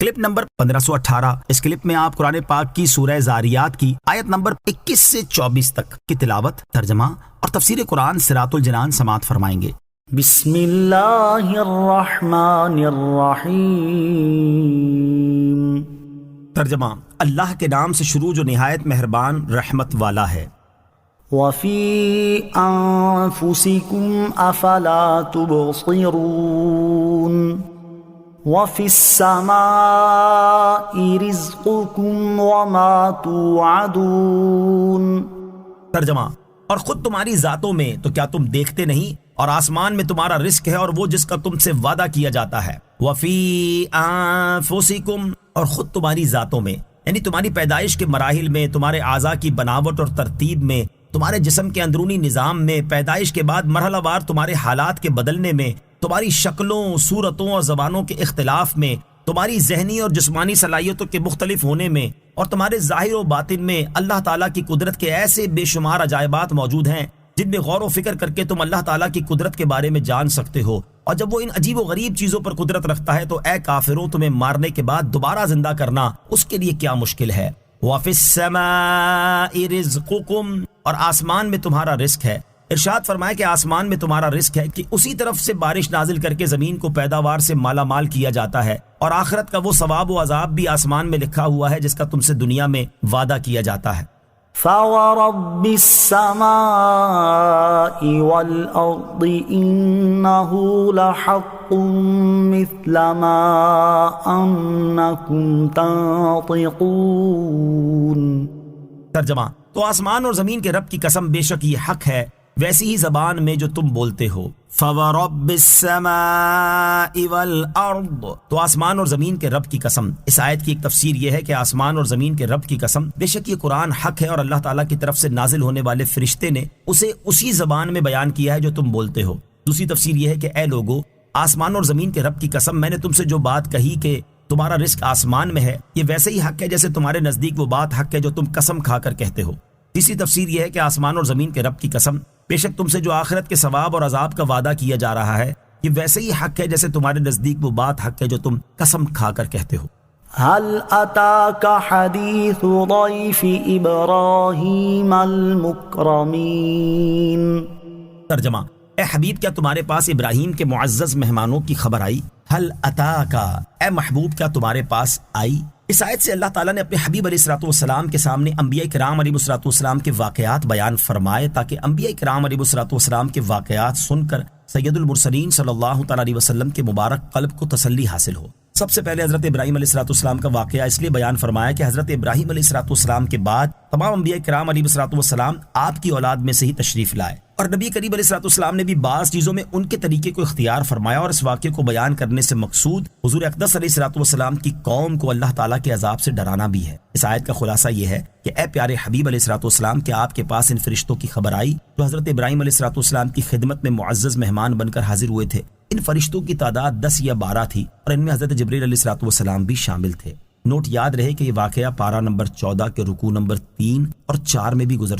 Clip number 1518۔ اس clip میں آپ قرآن پاک کی سورہ زاریات کی آیت نمبر 21 سے 24 تک کی تلاوت، ترجمہ اور تفسیر قرآن صراط الجنان سماعت فرمائیں گے۔ بسم اللہ الرحمن الرحیم۔ ترجمہ، اللہ کے نام سے شروع جو نہایت مہربان رحمت والا ہے۔ وفی انفسکم افلا تبصرون وفی السماء رزقکم وما توعدون۔ ترجمہ، اور خود تمہاری ذاتوں میں تو کیا تم دیکھتے نہیں، اور آسمان میں تمہارا رزق ہے اور وہ جس کا تم سے وعدہ کیا جاتا ہے۔ وفی انفسکم، اور خود تمہاری ذاتوں میں، یعنی تمہاری پیدائش کے مراحل میں، تمہارے اعضاء کی بناوٹ اور ترتیب میں، تمہارے جسم کے اندرونی نظام میں، پیدائش کے بعد مرحلہ وار تمہارے حالات کے بدلنے میں، تمہاری شکلوں، صورتوں اور زبانوں کے اختلاف میں، تمہاری ذہنی اور جسمانی صلاحیتوں کے مختلف ہونے میں، اور تمہارے ظاہر و باطن میں اللہ تعالیٰ کی قدرت کے ایسے بے شمار عجائبات موجود ہیں جن میں غور و فکر کر کے تم اللہ تعالیٰ کی قدرت کے بارے میں جان سکتے ہو۔ اور جب وہ ان عجیب و غریب چیزوں پر قدرت رکھتا ہے تو اے کافروں، تمہیں مارنے کے بعد دوبارہ زندہ کرنا اس کے لیے کیا مشکل ہے۔ وَفِي السَّمَاءِ رِزْقُكُمْ، اور آسمان میں تمہارا رزق ہے۔ ارشاد فرمائے کہ آسمان میں تمہارا رزق ہے کہ اسی طرف سے بارش نازل کر کے زمین کو پیداوار سے مالا مال کیا جاتا ہے، اور آخرت کا وہ ثواب و عذاب بھی آسمان میں لکھا ہوا ہے جس کا تم سے دنیا میں وعدہ کیا جاتا ہے۔ فَوَرَبِّ السَّمَاءِ وَالْأَرْضِ إِنَّهُ لَحَقٌّ مِثْلَ مَا أَنَّكُمْ تَنطِقُونَ۔ ترجمہ، تو آسمان اور زمین کے رب کی قسم، بے شک یہ حق ہے ویسی ہی زبان میں جو تم بولتے ہو۔ فَوَرَبِّ السَّمَاءِ وَالْأَرْضِ، تو آسمان اور زمین کے رب کی قسم۔ اس آیت کی ایک تفسیر یہ ہے کہ آسمان اور زمین کے رب کی قسم، بے شک یہ قرآن حق ہے اور اللہ تعالیٰ کی طرف سے نازل ہونے والے فرشتے نے اسے اسی زبان میں بیان کیا ہے جو تم بولتے ہو۔ دوسری تفسیر یہ ہے کہ اے لوگو، آسمان اور زمین کے رب کی قسم، میں نے تم سے جو بات کہی کہ تمہارا رزق آسمان میں ہے، یہ ویسے ہی حق ہے جیسے تمہارے نزدیک وہ بات حق ہے جو تم قسم کھا کر کہتے ہو۔ تیسری تفسیر یہ ہے کہ آسمان اور زمین کے رب کی قسم، بے شک تم سے جو آخرت کے ثواب اور عذاب کا وعدہ کیا جا رہا ہے، یہ ویسے ہی حق ہے جیسے تمہارے نزدیک وہ بات حق ہے جو تم قسم کھا کر کہتے ہو۔ هل أتاك حديث ضيف إبراهيم المكرمين۔ ترجمہ، اے حبیب، کیا تمہارے پاس ابراہیم کے معزز مہمانوں کی خبر آئی؟ حل اتاکا، اے محبوب، کیا تمہارے پاس آئی؟ اس آیت سے اللہ تعالیٰ نے اپنے حبیب علیہ الصلوۃ والسلام کے سامنے انبیاء کرام علیہ الصلوۃ والسلام کے واقعات بیان فرمائے تاکہ انبیاء کرام علیہ الصلوۃ والسلام کے واقعات سن کر سید المرسلین صلی اللہ تعالیٰ علیہ وسلم کے مبارک قلب کو تسلی حاصل ہو۔ سب سے پہلے حضرت ابراہیم علیہ الصلوۃ والسلام کا واقعہ اس لیے بیان فرمایا کہ حضرت ابراہیم علیہ الصلوۃ والسلام کے بعد تمام انبیاء کرام علیہ الصلوۃ والسلام آپ کی اولاد میں سے ہی تشریف لائے، اور نبی کریم علیہ الصلوۃ والسلام نے بھی بعض چیزوں میں ان کے طریقے کو اختیار فرمایا، اور اس واقعے کو بیان کرنے سے مقصود حضور اقدس علیہ الصلوۃ والسلام کی قوم کو اللہ تعالیٰ کے عذاب سے ڈرانا بھی ہے۔ اس آیت کا خلاصہ یہ ہے کہ اے پیارے حبیب علیہ الصلوۃ والسلام، کہ آپ کے پاس ان فرشتوں کی خبر آئی جو حضرت ابراہیم علیہ الصلوۃ والسلام کی خدمت میں معزز مہمان بن کر حاضر ہوئے تھے۔ ان فرشتوں کی تعداد 10 یا 12 تھی، اور ان میں حضرت جبریل علیہ الصلوۃ والسلام بھی شامل تھے۔ نوٹ یاد رہے کہ یہ واقعہ پارہ نمبر 14 کے رکوع نمبر 3 اور 4 میں بھی گزر